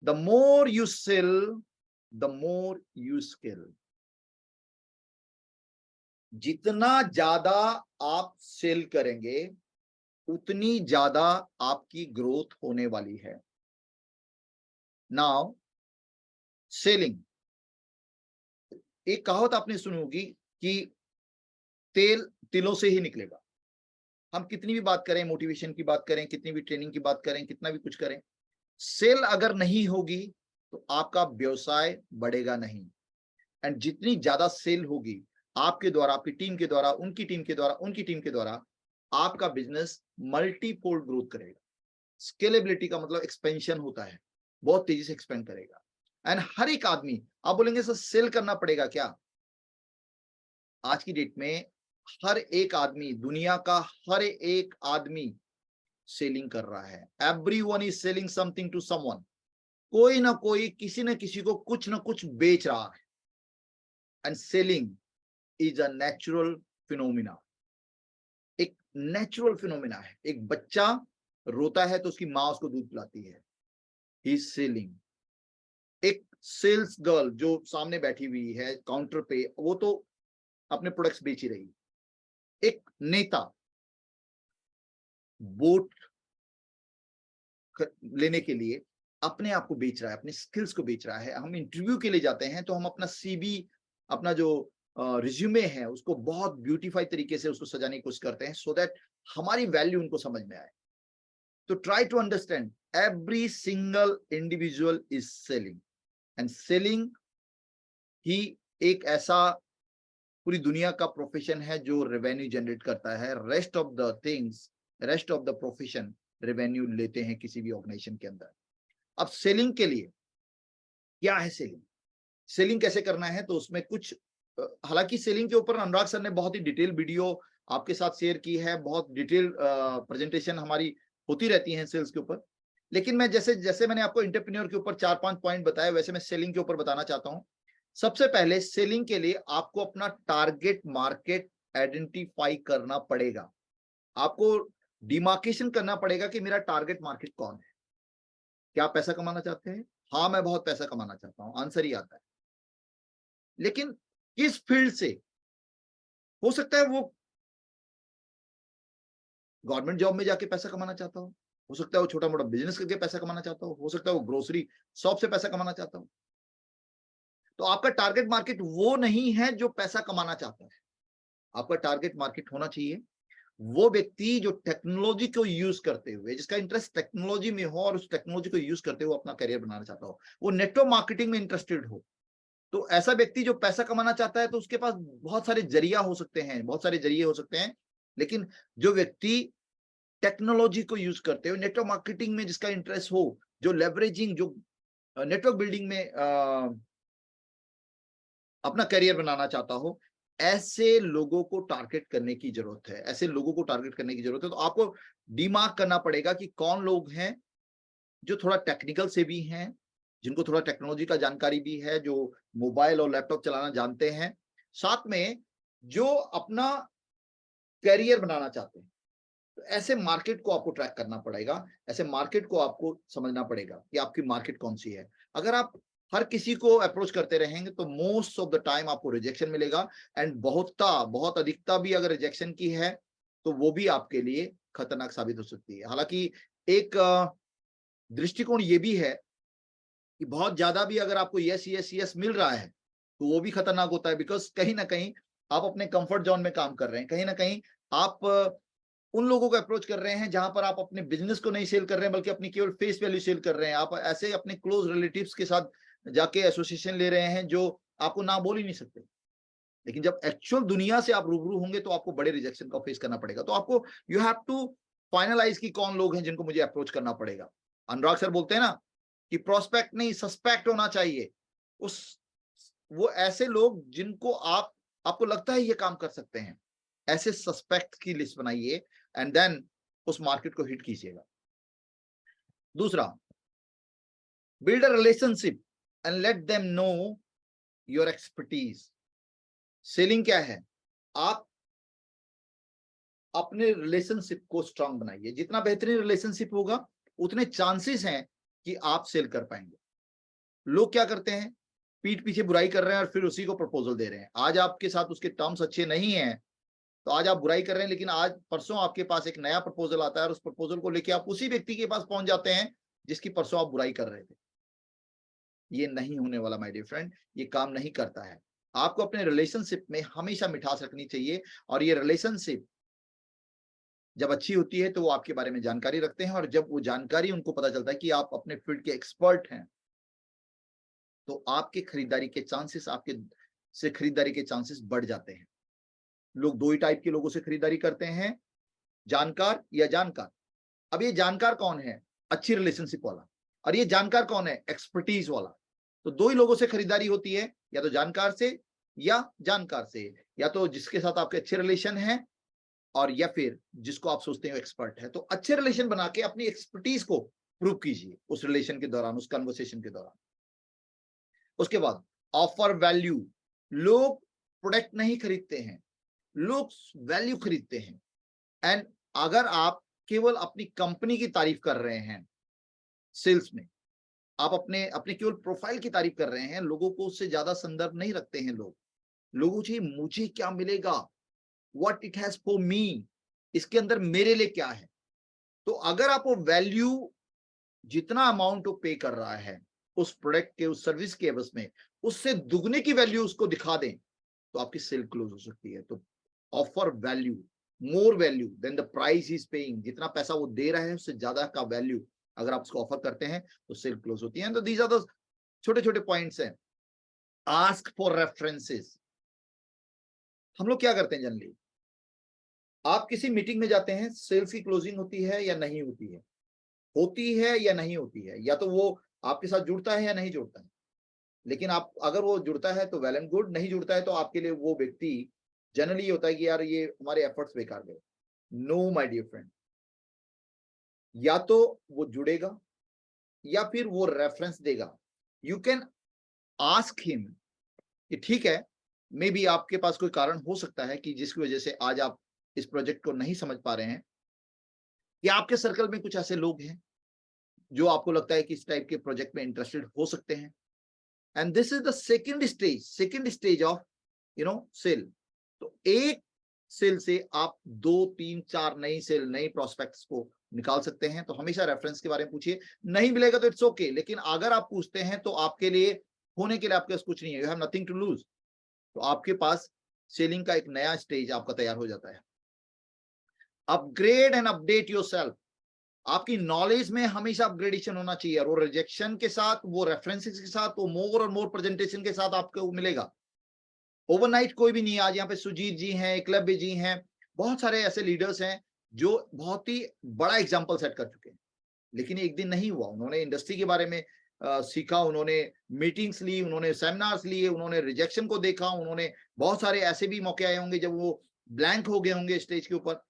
The more you sell, the more you skill. जितना ज्यादा आप सेल करेंगे उतनी ज्यादा आपकी ग्रोथ होने वाली है। नाउ सेलिंग, एक कहावत आपने सुनी होगी कि तेल तिलों से ही निकलेगा। हम कितनी भी बात करें, मोटिवेशन की बात करें, कितनी भी ट्रेनिंग की बात करें, कितना भी कुछ करें, सेल अगर नहीं होगी तो आपका व्यवसाय बढ़ेगा नहीं। एंड जितनी ज्यादा सेल होगी आपके द्वारा, आपकी टीम के द्वारा, उनकी टीम के द्वारा, उनकी टीम के द्वारा, आपका बिजनेस मल्टीफोल्ड ग्रोथ करेगा। स्केलेबिलिटी का मतलब एक्सपेंशन होता है, बहुत तेजी से एक्सपेंड करेगा। एंड हर एक आदमी, आप बोलेंगे सर सेल करना पड़ेगा क्या? आज की डेट में हर एक आदमी, दुनिया का हर एक आदमी सेलिंग कर रहा है। Everyone is selling something to someone. कोई ना कोई किसी न किसी को कुछ ना कुछ बेच रहा है। And selling is a natural phenomena, एक नेचुरल फिनोमिना है। एक बच्चा रोता है तो उसकी माँ उसको दूध पिलाती है, ही इज सेलिंग। एक सेल्स गर्ल जो सामने बैठी हुई है काउंटर पे, वो तो अपने प्रोडक्ट्स बेच ही रही। एक नेता वोट लेने के लिए अपने आप को बेच रहा है, अपने स्किल्स को बेच रहा है। हम इंटरव्यू के लिए जाते हैं तो हम अपना सीवी, अपना जो रिज्यूमे है उसको बहुत ब्यूटीफाई तरीके से उसको सजाने की कोशिश करते हैं सो दैट हमारी वैल्यू उनको समझ में आए। तो try to understand every single individual is selling. And selling ही एक ऐसा पूरी दुनिया का प्रोफेशन है जो रेवेन्यू जनरेट करता है। Rest of the things, rest of the profession revenue लेते हैं किसी भी ऑर्गेनाइजेशन के अंदर। अब सेलिंग के लिए क्या है सेलिंग, सेलिंग कैसे करना है, तो उसमें कुछ हालांकि सेलिंग के ऊपर अनुराग सर ने बहुत ही डिटेल वीडियो आपके साथ शेयर की है, बहुत डिटेल प्रेजेंटेशन हमारी होती रहती है सेल्स के ऊपर। लेकिन मैं जैसे जैसे मैंने आपको एंटरप्रेन्योर के ऊपर 4-5 पॉइंट बताए, वैसे मैं सेलिंग के ऊपर बताना चाहता हूं। सबसे पहले सेलिंग के लिए आपको अपना टारगेट मार्केट आइडेंटिफाई करना पड़ेगा। आपको डिमार्केशन करना पड़ेगा कि मेरा टारगेट मार्केट कौन है। क्या आप पैसा कमाना चाहते हैं? हाँ, मैं बहुत पैसा कमाना चाहता हूं, आंसर ही आता है। लेकिन किस फील्ड से? हो सकता है वो गवर्नमेंट जॉब में जाके पैसा कमाना चाहता हो सकता है वो छोटा मोटा बिजनेस करके पैसा कमाना चाहता हो सकता है वो ग्रोसरी शॉप से पैसा कमाना चाहता हो। तो आपका टारगेट मार्केट वो नहीं है जो पैसा कमाना चाहता है। आपका टारगेट मार्केट होना चाहिए वो व्यक्ति जो टेक्नोलॉजी को यूज करते हुए, जिसका इंटरेस्ट टेक्नोलॉजी में हो और उस टेक्नोलॉजी को यूज करते हुए अपना करियर बनाना चाहता हो, वो नेटवर्क मार्केटिंग में इंटरेस्टेड हो। तो ऐसा व्यक्ति जो पैसा कमाना चाहता है तो उसके पास बहुत सारे जरिया हो सकते हैं, बहुत सारे जरिए हो सकते हैं। लेकिन जो व्यक्ति टेक्नोलॉजी को यूज करते हो, नेटवर्क मार्केटिंग में जिसका इंटरेस्ट हो, जो लेवरेजिंग, जो नेटवर्क बिल्डिंग में अपना करियर बनाना चाहता हो, ऐसे लोगों को टारगेट करने की जरूरत है। ऐसे लोगों को टारगेट करने की जरूरत है। तो आपको डिमार्क करना पड़ेगा कि कौन लोग हैं जो थोड़ा टेक्निकल से भी हैं, जिनको थोड़ा टेक्नोलॉजी का जानकारी भी है, जो मोबाइल और लैपटॉप चलाना जानते हैं, साथ में जो अपना करियर बनाना चाहते हैं। तो ऐसे मार्केट को आपको ट्रैक करना पड़ेगा, ऐसे मार्केट को आपको समझना पड़ेगा कि आपकी मार्केट कौन सी है। अगर आप हर किसी को अप्रोच करते रहेंगे तो मोस्ट ऑफ द टाइम आपको रिजेक्शन मिलेगा। एंड बहुत अधिकता भी अगर रिजेक्शन की है तो वो भी आपके लिए खतरनाक साबित हो सकती है। हालांकि एक दृष्टिकोण ये भी है कि बहुत ज्यादा भी अगर आपको यस यस यस मिल रहा है तो वो भी खतरनाक होता है। बिकॉज कहीं ना कहीं आप अपने कंफर्ट जोन में काम कर रहे हैं, कहीं ना कहीं आप उन लोगों को अप्रोच कर रहे हैं जहां पर आप अपने बिजनेस को नहीं सेल कर रहे हैं बल्कि अपनी केवल फेस वैल्यू सेल कर रहे हैं। आप ऐसे अपने क्लोज रिलेटिव्स के साथ जाके एसोसिएशन ले रहे हैं जो आपको ना बोल ही नहीं सकते। लेकिन जब एक्चुअल दुनिया से आप रूबरू होंगे तो आपको बड़े रिजेक्शन का फेस करना पड़ेगा। तो आपको यू हैव टू फाइनलाइज कि कौन लोग हैं जिनको मुझे अप्रोच करना पड़ेगा। अनुराग सर बोलते हैं ना कि प्रोस्पेक्ट नहीं सस्पेक्ट होना चाहिए। उस वो ऐसे लोग जिनको आपको लगता है ये काम कर सकते हैं, ऐसे सस्पेक्ट की लिस्ट बनाइए एंड देन उस मार्केट को हिट कीजिएगा। दूसरा, build a relationship and let them know your expertise. Selling क्या है? आप अपने रिलेशनशिप को स्ट्रांग बनाइए। जितना बेहतरीन रिलेशनशिप होगा उतने चांसेस हैं कि आप सेल कर पाएंगे। लोग क्या करते हैं, पीठ पीछे बुराई कर रहे हैं और फिर उसी को प्रपोजल दे रहे हैं। आज आपके साथ उसके टर्म्स अच्छे नहीं हैं, तो आज आप बुराई कर रहे हैं, लेकिन आज परसों आपके पास एक नया प्रपोजल आता है और उस प्रपोजल को लेके आप उसी व्यक्ति के पास पहुंच जाते हैं जिसकी परसों आप बुराई कर रहे थे। ये नहीं होने वाला माय डियर फ्रेंड, ये काम नहीं करता है। आपको अपने रिलेशनशिप में हमेशा मिठास रखनी चाहिए, और ये रिलेशनशिप जब अच्छी होती है तो वो आपके बारे में जानकारी रखते हैं, और जब वो जानकारी उनको पता चलता है कि आप अपने फील्ड के एक्सपर्ट हैं, तो आपके खरीदारी के चांसेस, आपके से खरीदारी के चांसेस बढ़ जाते हैं। लोग दो ही टाइप के लोगों से खरीदारी करते हैं, जानकार या जानकार। अब ये जानकार कौन है? अच्छी रिलेशनशिप वाला। और ये जानकार कौन है? एक्सपर्टीज वाला। तो दो ही लोगों से खरीदारी होती है, या तो जानकार से या जानकार से, या तो जिसके साथ आपके अच्छे रिलेशन हैं, और या फिर जिसको आप सोचते हैं एक्सपर्ट है। तो अच्छे रिलेशन बना के अपनी एक्सपर्टीज को प्रूव कीजिए उस रिलेशन के दौरान, उस कन्वर्सेशन के दौरान। उसके बाद ऑफर वैल्यू। लोग प्रोडक्ट नहीं खरीदते हैं, लोग वैल्यू खरीदते हैं। एंड अगर आप केवल अपनी कंपनी की तारीफ कर रहे हैं सेल्स में, आप अपने अपने केवल प्रोफाइल की तारीफ कर रहे हैं, लोगों को उससे ज्यादा संदर्भ नहीं रखते हैं। लोगों चाहिए मुझे क्या मिलेगा, what it has for me, इसके अंदर मेरे लिए क्या है। तो अगर आप वो वैल्यू, जितना अमाउंट वो पे कर रहा है उस प्रोडक्ट के, उस सर्विस के एवज में, उससे दुगने की वैल्यू उसको दिखा दें, तो आपकी सेल क्लोज हो सकती है। तो offer value, more value than the price is paying. जितना पैसा वो दे रहा है उससे ज्यादा का वैल्यू अगर आप उसको ऑफर करते हैं तो सेल क्लोज होती है। तो दीज आर द छोटे छोटे पॉइंट्स हैं। Ask for references. हम लोग क्या करते हैं जनरली, आप किसी मीटिंग में जाते हैं, सेल्स की क्लोजिंग होती है या नहीं होती है, होती है या नहीं होती है, या तो वो आपके साथ जुड़ता है या नहीं जुड़ता है। लेकिन आप, अगर वो जुड़ता है तो वेल एंड गुड, नहीं जुड़ता है तो आपके लिए वो व्यक्ति जनरली ये होता है कि यार ये हमारे एफर्ट्स बेकार गए। नो माय डियर फ्रेंड, या तो वो जुड़ेगा या फिर वो रेफरेंस देगा। यू कैन आस्क हिम कि ठीक है, मे बी आपके पास कोई कारण हो सकता है कि जिसकी वजह से आज आप इस प्रोजेक्ट को नहीं समझ पा रहे हैं, या आपके सर्कल में कुछ ऐसे लोग हैं जो आपको लगता है कि इस टाइप के प्रोजेक्ट में इंटरेस्टेड हो सकते हैं। And this is the second stage of sale. तो एक सेल से आप 2 3 4 नई सेल, नई प्रोस्पेक्ट्स को निकाल सकते हैं। तो हमेशा रेफरेंस के बारे में पूछिए। नहीं मिलेगा तो इट्स ओके, लेकिन अगर आप पूछते हैं तो आपके लिए, होने के लिए आपके पास कुछ नहीं है, you have nothing to lose. तो आपके पास सेलिंग का एक नया स्टेज आपका तैयार हो जाता है। Upgrade and update yourself. आपकी नॉलेज में हमेशा अपग्रेडेशन होना चाहिए, और वो रिजेक्शन के साथ, वो रेफरेंसेस के साथ, वो मोर और मोर प्रेजेंटेशन के साथ आपको मिलेगा। ओवरनाइट कोई भी नहीं है। आज यहाँ पे सुजीत जी हैं, एकलव्य जी हैं, बहुत सारे ऐसे लीडर्स हैं जो बहुत ही बड़ा एग्जाम्पल सेट कर चुके हैं। लेकिन एक दिन नहीं हुआ, उन्होंने इंडस्ट्री के बारे में सीखा, उन्होंने मीटिंग्स ली, उन्होंने सेमिनार्स लिए, उन्होंने रिजेक्शन को देखा, उन्होंने बहुत सारे ऐसे भी मौके आए होंगे जब वो ब्लैंक हो गए होंगे स्टेज के ऊपर,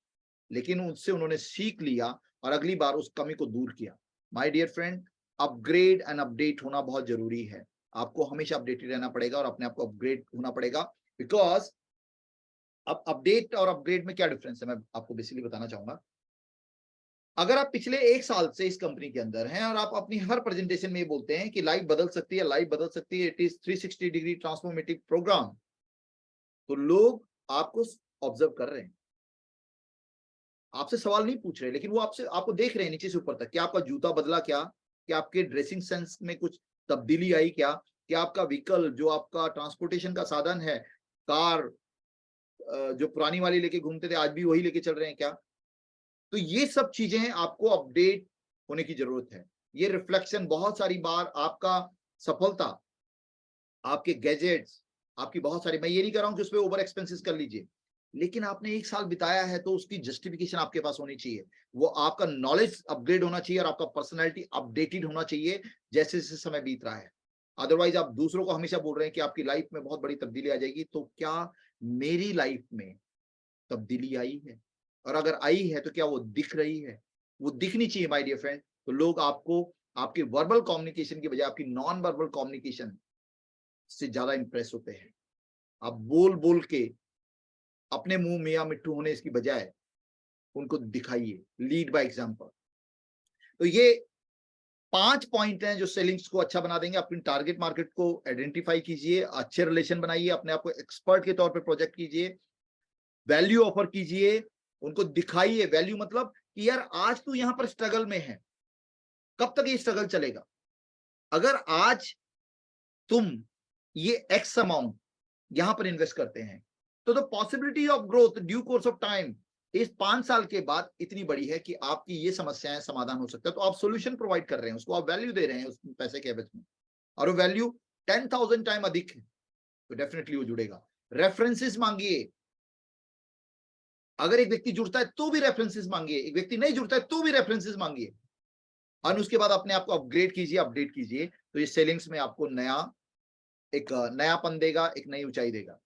लेकिन उससे उन्होंने सीख लिया और अगली बार उस कमी को दूर किया। My dear friend, upgrade and update होना बहुत जरूरी है। आपको हमेशा अपडेटेड रहना पड़ेगा और अपने आप को अपग्रेड होना पड़ेगा, बिकॉज अब अपडेट और अपग्रेड में क्या डिफरेंस है मैं आपको बेसिकली बताना चाहूंगा। अगर आप पिछले 1 साल से इस कंपनी के अंदर हैं और आप अपनी हर प्रेजेंटेशन में ये बोलते हैं कि लाइफ बदल सकती है, लाइफ बदल सकती है, it is 360 degree transformative program, तो लोग आपको ऑब्जर्व कर रहे हैं, आपसे सवाल नहीं पूछ रहे, लेकिन वो आपसे, आपको देख रहे हैं नीचे से ऊपर तक। क्या आपका जूता बदला, क्या आपके ड्रेसिंग सेंस में कुछ तब्दीली आई, क्या आपका व्हीकल, जो आपका ट्रांसपोर्टेशन का साधन है, कार, जो पुरानी वाली लेके घूमते थे आज भी वही लेके चल रहे हैं क्या। तो ये सब चीजें आपको अपडेट होने की जरूरत है। ये रिफ्लेक्शन बहुत सारी बार आपका सफलता, आपके गैजेट्स, आपकी बहुत सारी, मैं ये नहीं कर रहा हूं कि उस पर ओवर एक्सपेंसेस कर लीजिए, लेकिन आपने 1 साल बिताया है तो उसकी जस्टिफिकेशन आपके पास होनी चाहिए। वो आपका नॉलेज अपग्रेड होना चाहिए और आपका पर्सनैलिटी अपडेटेड होना चाहिए जैसे जैसे समय बीत रहा है। अदरवाइज आप दूसरों को हमेशा बोल रहे हैं कि आपकी लाइफ में बहुत बड़ी तब्दीली आ जाएगी, तो क्या मेरी लाइफ में तब्दीली आई है, और अगर आई है तो क्या वो दिख रही है? वो दिखनी चाहिए माय डियर फ्रेंड। तो लोग आपको आपके वर्बल कम्युनिकेशन की बजाय आपकी नॉन वर्बल कम्युनिकेशन से ज्यादा इंप्रेस होते हैं। आप बोल बोल के अपने मुंह मियाँ मिट्टू होने इसकी बजाय उनको दिखाइए, लीड बाय एग्जांपल। तो ये 5 पॉइंट हैं जो सेलिंग्स को अच्छा बना देंगे। अपनी टारगेट मार्केट को आइडेंटिफाई कीजिए, अच्छे रिलेशन बनाइए, अपने आप को एक्सपर्ट के तौर पे प्रोजेक्ट कीजिए, वैल्यू ऑफर कीजिए, उनको दिखाइए। वैल्यू मतलब कि यार आज तू यहां पर स्ट्रगल में है, कब तक ये स्ट्रगल चलेगा? अगर आज तुम ये एक्स अमाउंट यहां पर इन्वेस्ट करते हैं तो the possibility of growth due course of time इस 5 साल के बाद इतनी बड़ी है कि आपकी ये समस्याएं समाधान हो सकता है। तो आप सोल्यूशन प्रोवाइड कर रहे हैं, उसको आप वैल्यू दे रहे हैं उस पैसे के एवज में, और वो वैल्यू 10,000 टाइम अधिक है, तो डेफिनेटली वो जुड़ेगा। रेफरेंसेस मांगिए। अगर एक व्यक्ति जुड़ता है तो भी रेफरेंसेस मांगिए, एक व्यक्ति नहीं जुड़ता है तो भी रेफरेंसेस मांगिए, और उसके बाद अपने आप को अपग्रेड कीजिए, अपडेट कीजिए। तो ये सेलिंग्स में आपको एक नयापन देगा, एक नई ऊंचाई देगा।